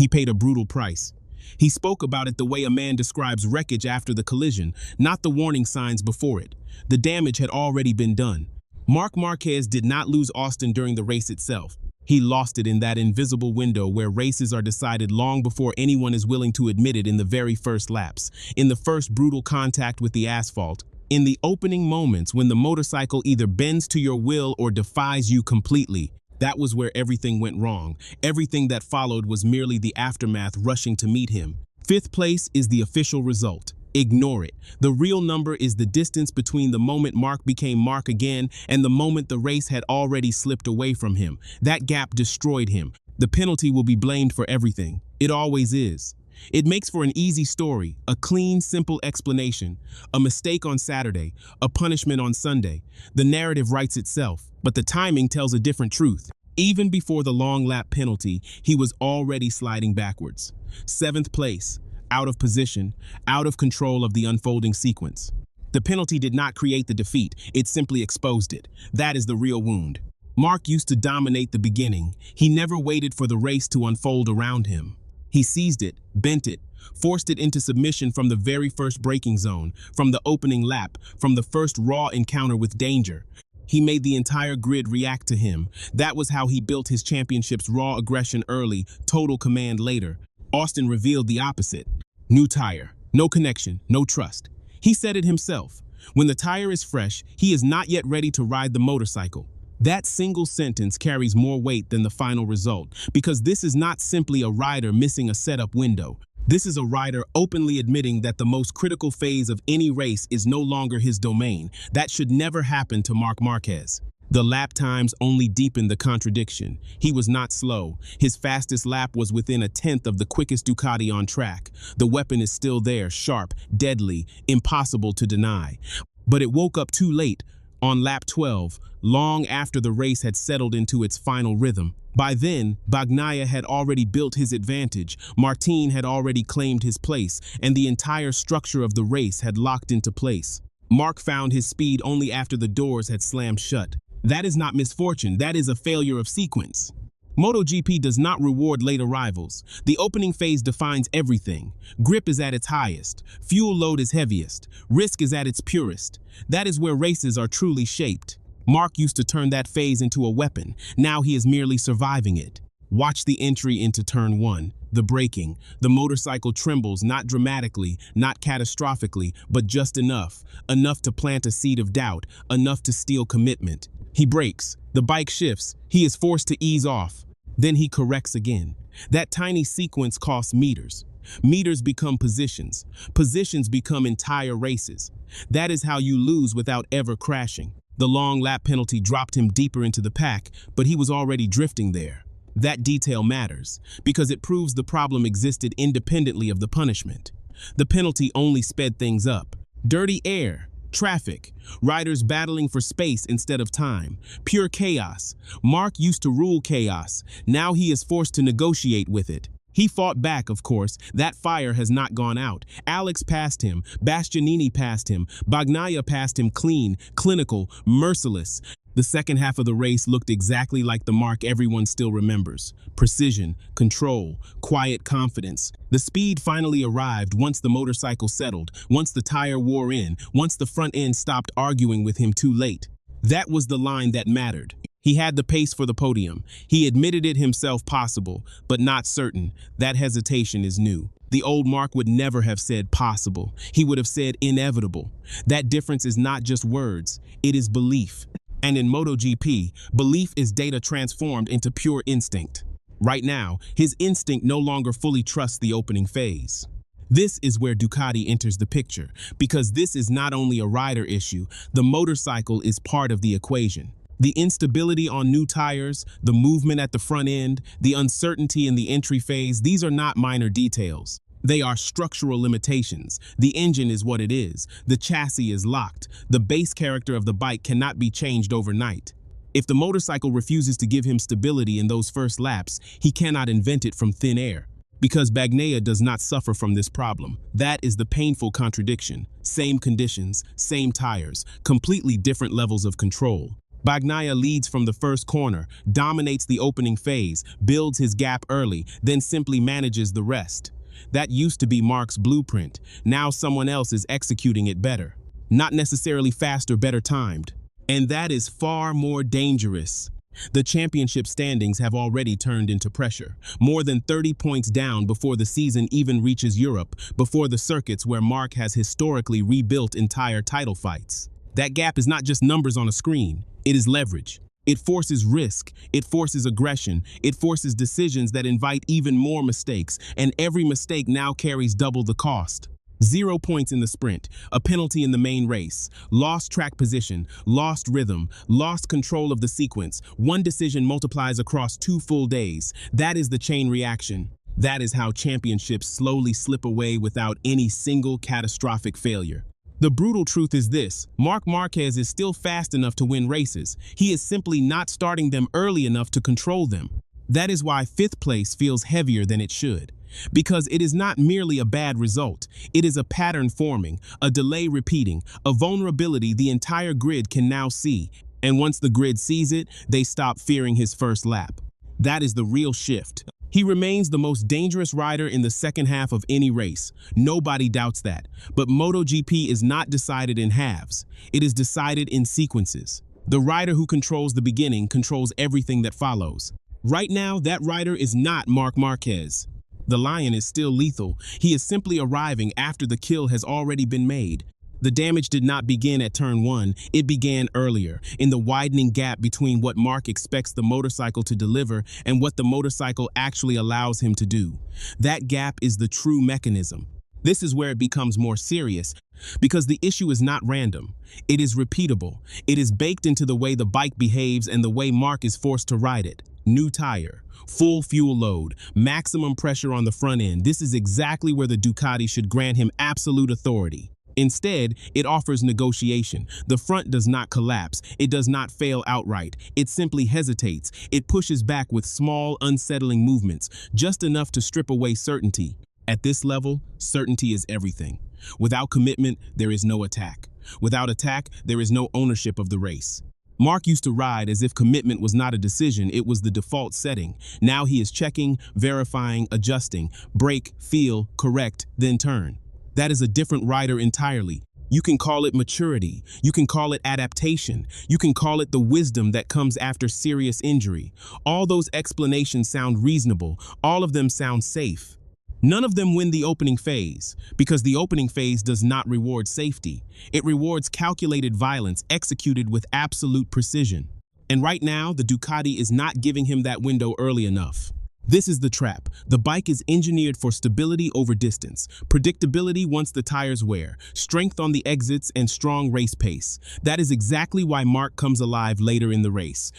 He paid a brutal price. He spoke about it the way a man describes wreckage after the collision, not the warning signs before it. The damage had already been done. Marc Marquez did not lose Austin during the race itself. He lost it in that invisible window where races are decided long before anyone is willing to admit it, in the very first laps, in the first brutal contact with the asphalt, in the opening moments when the motorcycle either bends to your will or defies you completely. That was where everything went wrong. Everything that followed was merely the aftermath rushing to meet him. Fifth place is the official result. Ignore it. The real number is the distance between the moment Marc became Marc again and the moment the race had already slipped away from him. That gap destroyed him. The penalty will be blamed for everything. It always is. It makes for an easy story, a clean, simple explanation. A mistake on Saturday, a punishment on Sunday. The narrative writes itself, but the timing tells a different truth. Even before the long lap penalty, he was already sliding backwards. Seventh place. Out of position, out of control of the unfolding sequence. The penalty did not create the defeat, it simply exposed it. That is the real wound. Marc used to dominate the beginning. He never waited for the race to unfold around him. He seized it, bent it, forced it into submission from the very first braking zone, from the opening lap, from the first raw encounter with danger. He made the entire grid react to him. That was how he built his championships: raw aggression early, total command later. Austin revealed the opposite. New tire, no connection, no trust. He said it himself. When the tire is fresh, he is not yet ready to ride the motorcycle. That single sentence carries more weight than the final result, because this is not simply a rider missing a setup window. This is a rider openly admitting that the most critical phase of any race is no longer his domain. That should never happen to Marc Marquez. The lap times only deepened the contradiction. He was not slow. His fastest lap was within a tenth of the quickest Ducati on track. The weapon is still there, sharp, deadly, impossible to deny. But it woke up too late, on lap 12, long after the race had settled into its final rhythm. By then, Bagnaia had already built his advantage, Martin had already claimed his place, and the entire structure of the race had locked into place. Marc found his speed only after the doors had slammed shut. That is not misfortune, that is a failure of sequence. MotoGP does not reward late arrivals. The opening phase defines everything. Grip is at its highest. Fuel load is heaviest. Risk is at its purest. That is where races are truly shaped. Marc used to turn that phase into a weapon. Now he is merely surviving it. Watch the entry into turn 1. The braking. The motorcycle trembles, not dramatically, not catastrophically, but just enough. Enough to plant a seed of doubt, enough to steal commitment. He brakes. The bike shifts. He is forced to ease off. Then he corrects again. That tiny sequence costs meters. Meters become positions. Positions become entire races. That is how you lose without ever crashing. The long lap penalty dropped him deeper into the pack, but he was already drifting there. That detail matters, because it proves the problem existed independently of the punishment. The penalty only sped things up. Dirty air. Traffic, riders battling for space instead of time, pure chaos. Marc used to rule chaos. Now he is forced to negotiate with it. He fought back, of course. That fire has not gone out. Alex passed him. Bastianini passed him. Bagnaia passed him clean, clinical, merciless. The second half of the race looked exactly like the Marc everyone still remembers. Precision, control, quiet confidence. The speed finally arrived once the motorcycle settled, once the tire wore in, once the front end stopped arguing with him too late. That was the line that mattered. He had the pace for the podium. He admitted it himself possible, but not certain. That hesitation is new. The old Marc would never have said possible. He would have said inevitable. That difference is not just words, it is belief. And in MotoGP, belief is data transformed into pure instinct. Right now, his instinct no longer fully trusts the opening phase. This is where Ducati enters the picture, because this is not only a rider issue, the motorcycle is part of the equation. The instability on new tires, the movement at the front end, the uncertainty in the entry phase, these are not minor details. They are structural limitations. The engine is what it is. The chassis is locked. The base character of the bike cannot be changed overnight. If the motorcycle refuses to give him stability in those first laps, he cannot invent it from thin air. Because Bagnaia does not suffer from this problem. That is the painful contradiction. Same conditions, same tires, completely different levels of control. Bagnaia leads from the first corner, dominates the opening phase, builds his gap early, then simply manages the rest. That used to be Mark's blueprint. Now someone else is executing it better. Not necessarily fast or better timed. And that is far more dangerous. The championship standings have already turned into pressure. More than 30 points down before the season even reaches Europe, before the circuits where Mark has historically rebuilt entire title fights. That gap is not just numbers on a screen, it is leverage. It forces risk, it forces aggression, it forces decisions that invite even more mistakes, and every mistake now carries double the cost. 0 points in the sprint, a penalty in the main race, lost track position, lost rhythm, lost control of the sequence. One decision multiplies across 2 full days. That is the chain reaction. That is how championships slowly slip away without any single catastrophic failure. The brutal truth is this: Marc Marquez is still fast enough to win races. He is simply not starting them early enough to control them. That is why 5th place feels heavier than it should. Because it is not merely a bad result, it is a pattern forming, a delay repeating, a vulnerability the entire grid can now see. And once the grid sees it, they stop fearing his first lap. That is the real shift. He remains the most dangerous rider in the second half of any race. Nobody doubts that. But MotoGP is not decided in halves. It is decided in sequences. The rider who controls the beginning controls everything that follows. Right now, that rider is not Marc Marquez. The Lion is still lethal. He is simply arriving after the kill has already been made. The damage did not begin at turn 1, it began earlier, in the widening gap between what Mark expects the motorcycle to deliver and what the motorcycle actually allows him to do. That gap is the true mechanism. This is where it becomes more serious, because the issue is not random. It is repeatable. It is baked into the way the bike behaves and the way Mark is forced to ride it. New tire, full fuel load, maximum pressure on the front end. This is exactly where the Ducati should grant him absolute authority. Instead, it offers negotiation. The front does not collapse. It does not fail outright. It simply hesitates. It pushes back with small, unsettling movements, just enough to strip away certainty. At this level, certainty is everything. Without commitment, there is no attack. Without attack, there is no ownership of the race. Mark used to ride as if commitment was not a decision, it was the default setting. Now he is checking, verifying, adjusting, brake, feel, correct, then turn. That is a different rider entirely. You can call it maturity, you can call it adaptation, you can call it the wisdom that comes after serious injury. All those explanations sound reasonable, all of them sound safe. None of them win the opening phase, because the opening phase does not reward safety. It rewards calculated violence executed with absolute precision. And right now, the Ducati is not giving him that window early enough. This is the trap. The bike is engineered for stability over distance, predictability once the tires wear, strength on the exits, and strong race pace. That is exactly why Mark comes alive later in the race.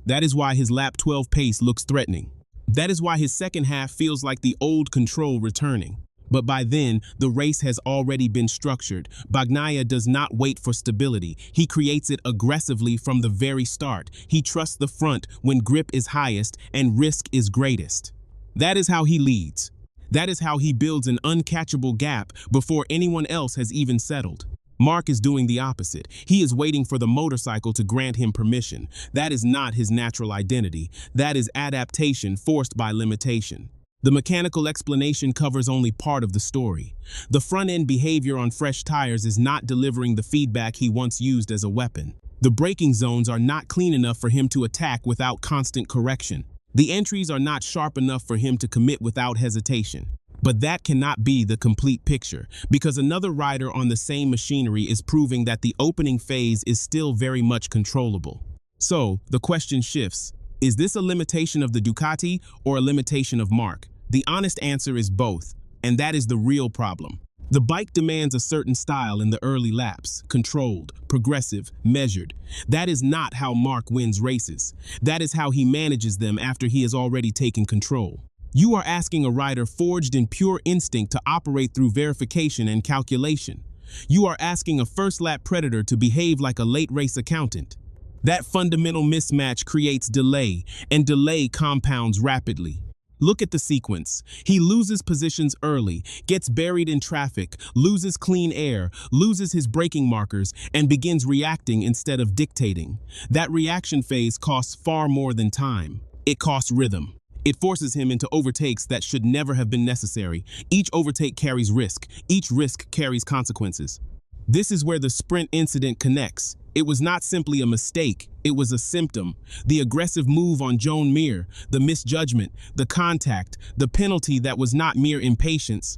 That is why his lap 12 pace looks threatening. That is why his second half feels like the old control returning. But by then, the race has already been structured. Bagnaia does not wait for stability. He creates it aggressively from the very start. He trusts the front when grip is highest and risk is greatest. That is how he leads. That is how he builds an uncatchable gap before anyone else has even settled. Mark is doing the opposite. He is waiting for the motorcycle to grant him permission. That is not his natural identity. That is adaptation forced by limitation. The mechanical explanation covers only part of the story. The front-end behavior on fresh tires is not delivering the feedback he once used as a weapon. The braking zones are not clean enough for him to attack without constant correction. The entries are not sharp enough for him to commit without hesitation. But that cannot be the complete picture, because another rider on the same machinery is proving that the opening phase is still very much controllable. So, the question shifts. Is this a limitation of the Ducati or a limitation of Mark? The honest answer is both, and that is the real problem. The bike demands a certain style in the early laps, controlled, progressive, measured. That is not how Mark wins races. That is how he manages them after he has already taken control. You are asking a rider forged in pure instinct to operate through verification and calculation. You are asking a first-lap predator to behave like a late-race accountant. That fundamental mismatch creates delay, and delay compounds rapidly. Look at the sequence. He loses positions early, gets buried in traffic, loses clean air, loses his braking markers, and begins reacting instead of dictating. That reaction phase costs far more than time. It costs rhythm. It forces him into overtakes that should never have been necessary. Each overtake carries risk. Each risk carries consequences. This is where the sprint incident connects. It was not simply a mistake, it was a symptom. The aggressive move on Joan Mir, the misjudgment, the contact, the penalty that was not mere impatience.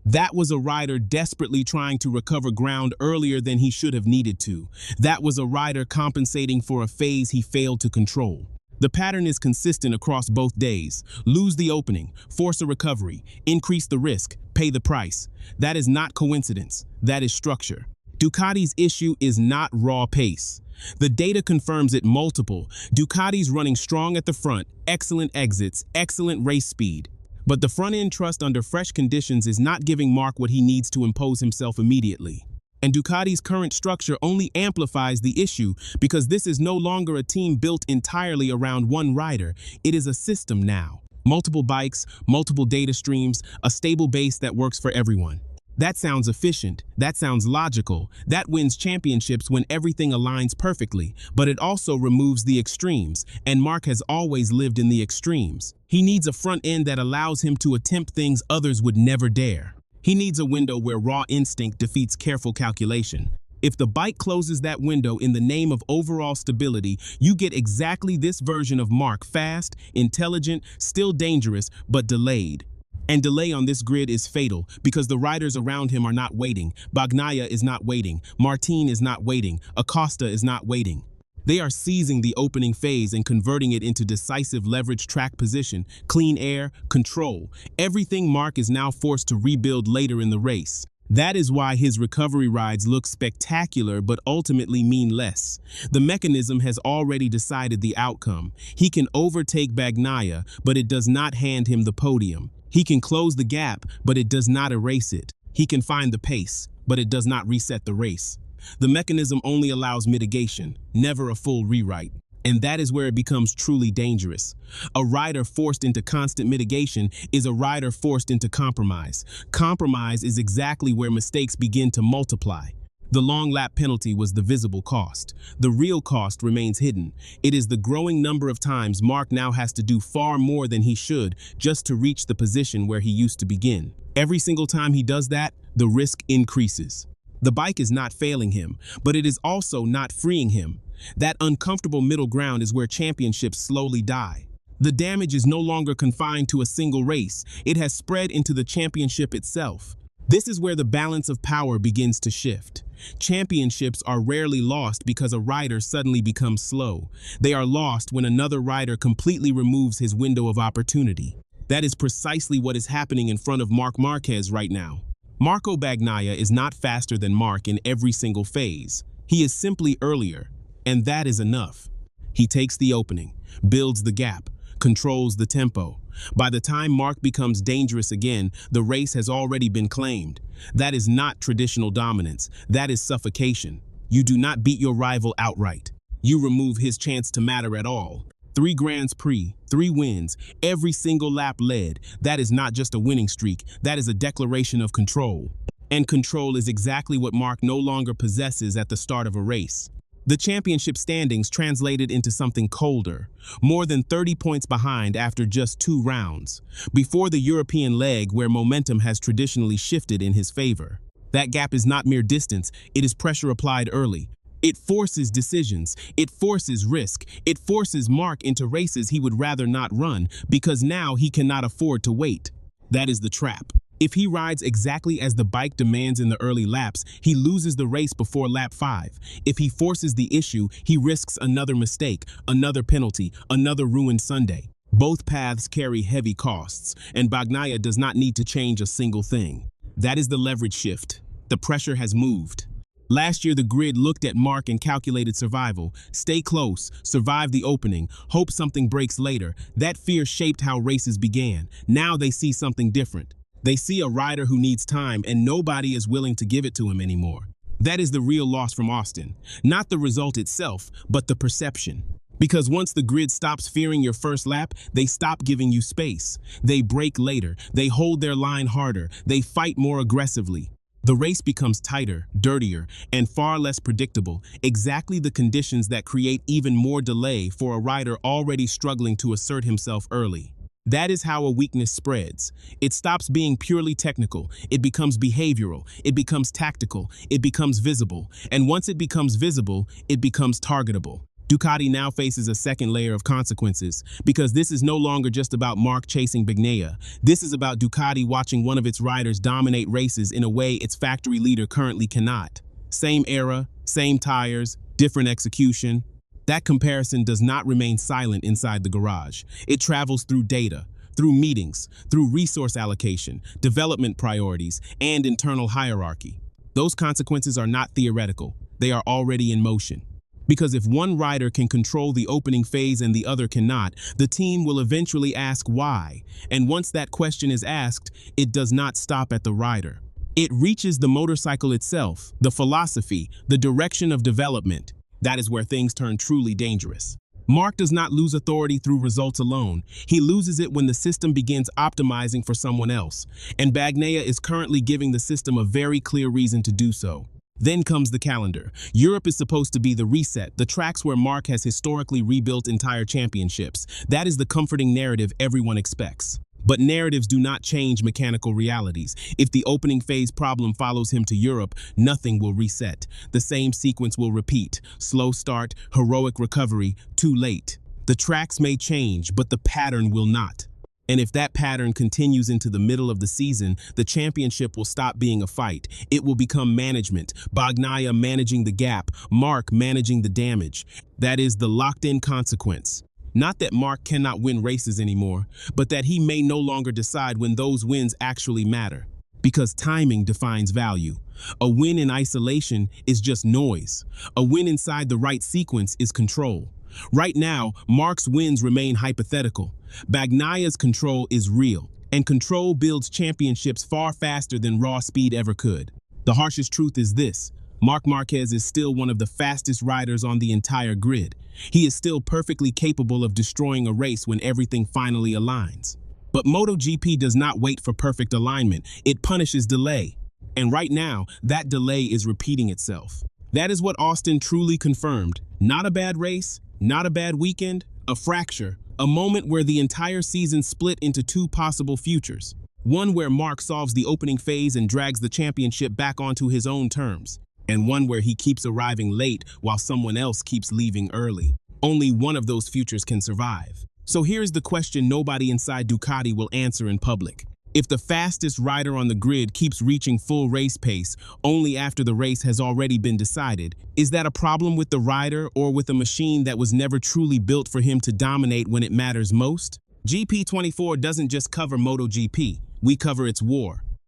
That was a rider desperately trying to recover ground earlier than he should have needed to. That was a rider compensating for a phase he failed to control. The pattern is consistent across both days. Lose the opening, force a recovery, increase the risk, pay the price. That is not coincidence, that is structure. Ducati's issue is not raw pace. The data confirms it multiple. Ducati's running strong at the front, excellent exits, excellent race speed. But the front-end trust under fresh conditions is not giving Marc what he needs to impose himself immediately. And Ducati's current structure only amplifies the issue because this is no longer a team built entirely around one rider. It is a system now. Multiple bikes, multiple data streams, a stable base that works for everyone. That sounds efficient, that sounds logical, that wins championships when everything aligns perfectly, but it also removes the extremes, and Marc has always lived in the extremes. He needs a front end that allows him to attempt things others would never dare. He needs a window where raw instinct defeats careful calculation. If the bike closes that window in the name of overall stability, you get exactly this version of Marc: fast, intelligent, still dangerous, but delayed. And delay on this grid is fatal because the riders around him are not waiting. Bagnaia is not waiting. Martin is not waiting. Acosta is not waiting. They are seizing the opening phase and converting it into decisive leverage track position, clean air, control. Everything Marc is now forced to rebuild later in the race. That is why his recovery rides look spectacular but ultimately mean less. The mechanism has already decided the outcome. He can overtake Bagnaia, but it does not hand him the podium. He can close the gap, but it does not erase it. He can find the pace, but it does not reset the race. The mechanism only allows mitigation, never a full rewrite. And that is where it becomes truly dangerous. A rider forced into constant mitigation is a rider forced into compromise. Compromise is exactly where mistakes begin to multiply. The long lap penalty was the visible cost. The real cost remains hidden. It is the growing number of times Marc now has to do far more than he should just to reach the position where he used to begin. Every single time he does that, the risk increases. The bike is not failing him, but it is also not freeing him. That uncomfortable middle ground is where championships slowly die. The damage is no longer confined to a single race. It has spread into the championship itself. This is where the balance of power begins to shift. Championships are rarely lost because a rider suddenly becomes slow. They are lost when another rider completely removes his window of opportunity. That is precisely what is happening in front of Marc Marquez right now. Marco Bagnaia is not faster than Marc in every single phase. He is simply earlier, and that is enough. He takes the opening, builds the gap, controls the tempo. By the time Marc becomes dangerous again, the race has already been claimed. That is not traditional dominance. That is suffocation. You do not beat your rival outright. You remove his chance to matter at all. 3 Grands Prix, 3 wins, every single lap led. That is not just a winning streak. That is a declaration of control. And control is exactly what Marc no longer possesses at the start of a race. The championship standings translated into something colder, more than 30 points behind after just 2 rounds, before the European leg where momentum has traditionally shifted in his favor. That gap is not mere distance, it is pressure applied early. It forces decisions, it forces risk, it forces Marc into races he would rather not run because now he cannot afford to wait. That is the trap. If he rides exactly as the bike demands in the early laps, he loses the race before lap 5. If he forces the issue, he risks another mistake, another penalty, another ruined Sunday. Both paths carry heavy costs, and Bagnaia does not need to change a single thing. That is the leverage shift. The pressure has moved. Last year, the grid looked at Marc and calculated survival. Stay close, survive the opening, hope something breaks later. That fear shaped how races began. Now they see something different. They see a rider who needs time and nobody is willing to give it to him anymore. That is the real loss from Austin. Not the result itself, but the perception. Because once the grid stops fearing your first lap, they stop giving you space. They brake later, they hold their line harder, they fight more aggressively. The race becomes tighter, dirtier, and far less predictable, exactly the conditions that create even more delay for a rider already struggling to assert himself early. That is how a weakness spreads. It stops being purely technical, it becomes behavioral, it becomes tactical, it becomes visible, and once it becomes visible, it becomes targetable. Ducati now faces a second layer of consequences, because this is no longer just about Marc chasing Bagnaia. This is about Ducati watching one of its riders dominate races in a way its factory leader currently cannot. Same era, same tires, different execution. That comparison does not remain silent inside the garage. It travels through data, through meetings, through resource allocation, development priorities, and internal hierarchy. Those consequences are not theoretical. They are already in motion. Because if one rider can control the opening phase and the other cannot, the team will eventually ask why. And once that question is asked, it does not stop at the rider. It reaches the motorcycle itself, the philosophy, the direction of development. That is where things turn truly dangerous. Marc does not lose authority through results alone. He loses it when the system begins optimizing for someone else. And Bagnaia is currently giving the system a very clear reason to do so. Then comes the calendar. Europe is supposed to be the reset, the tracks where Marc has historically rebuilt entire championships. That is the comforting narrative everyone expects. But narratives do not change mechanical realities. If the opening phase problem follows him to Europe, nothing will reset. The same sequence will repeat. Slow start, heroic recovery, too late. The tracks may change, but the pattern will not. And if that pattern continues into the middle of the season, the championship will stop being a fight. It will become management. Bagnaia managing the gap, Marc managing the damage. That is the locked-in consequence. Not that Marc cannot win races anymore, but that he may no longer decide when those wins actually matter. Because timing defines value. A win in isolation is just noise. A win inside the right sequence is control. Right now, Marc's wins remain hypothetical. Bagnaia's control is real, and control builds championships far faster than raw speed ever could. The harshest truth is this: Marc Marquez is still one of the fastest riders on the entire grid. He is still perfectly capable of destroying a race when everything finally aligns. But MotoGP does not wait for perfect alignment. It punishes delay. And right now, that delay is repeating itself. That is what Austin truly confirmed. Not a bad race, not a bad weekend, a fracture, a moment where the entire season split into two possible futures. One where Marc solves the opening phase and drags the championship back onto his own terms, and one where he keeps arriving late while someone else keeps leaving early. Only one of those futures can survive. So here's the question nobody inside Ducati will answer in public. If the fastest rider on the grid keeps reaching full race pace only after the race has already been decided, is that a problem with the rider or with a machine that was never truly built for him to dominate when it matters most? GP24 doesn't just cover MotoGP, we cover its war.